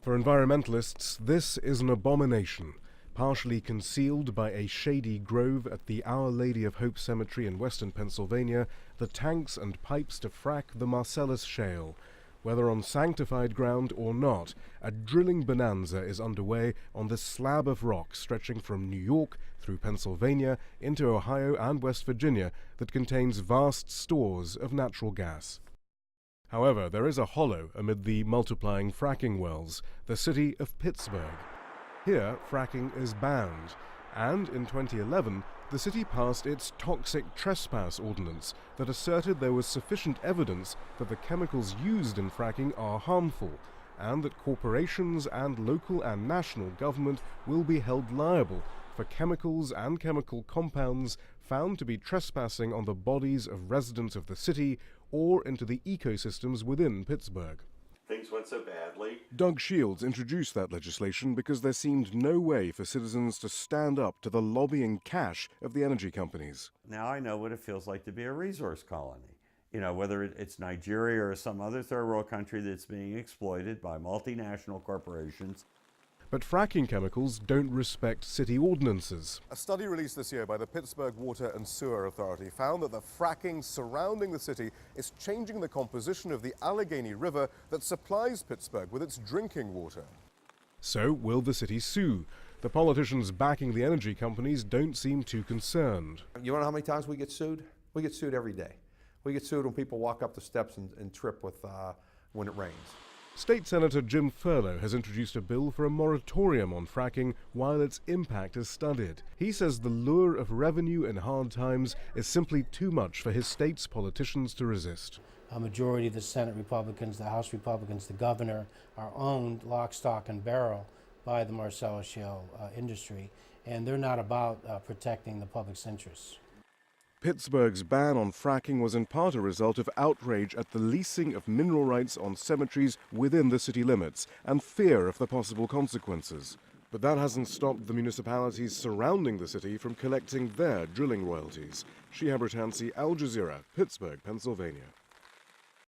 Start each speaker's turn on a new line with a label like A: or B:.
A: For environmentalists, this is an abomination, partially concealed by a shady grove at the Our Lady of Hope Cemetery in western Pennsylvania, the tanks and pipes to frack the Marcellus Shale. Whether on sanctified ground or not, a drilling bonanza is underway on this slab of rock stretching from New York through Pennsylvania into Ohio and West Virginia that contains vast stores of natural gas. However, there is a hollow amid the multiplying fracking wells, the city of Pittsburgh. Here, fracking is banned, and in 2011, the city passed its toxic trespass ordinance that asserted there was sufficient evidence that the chemicals used in fracking are harmful, and that corporations and local and national government will be held liable for chemicals and chemical compounds found to be trespassing on the bodies of residents of the city or into the ecosystems within Pittsburgh.
B: Things went so badly.
A: Doug Shields introduced that legislation because there seemed no way for citizens to stand up to the lobbying cash of the energy companies.
B: Now I know what it feels like to be a resource colony. You know, whether it's Nigeria or some other third world country that's being exploited by multinational corporations.
A: But fracking chemicals don't respect city ordinances.
C: A study released this year by the Pittsburgh Water and Sewer Authority found that the fracking surrounding the city is changing the composition of the Allegheny River that supplies Pittsburgh with its drinking water.
A: So will the city sue? The politicians backing the energy companies don't seem too concerned.
D: You want to know how many times we get sued? We get sued every day. We get sued when people walk up the steps and trip when it rains.
A: State Senator Jim Furlow has introduced a bill for a moratorium on fracking while its impact is studied. He says the lure of revenue in hard times is simply too much for his state's politicians to resist.
E: A majority of the Senate Republicans, the House Republicans, the governor are owned lock, stock, and barrel by the Marcellus Shale industry, and they're not about protecting the public's interests.
A: Pittsburgh's ban on fracking was in part a result of outrage at the leasing of mineral rights on cemeteries within the city limits and fear of the possible consequences. But that hasn't stopped the municipalities surrounding the city from collecting their drilling royalties. Shihab Ratansi, Al Jazeera, Pittsburgh, Pennsylvania.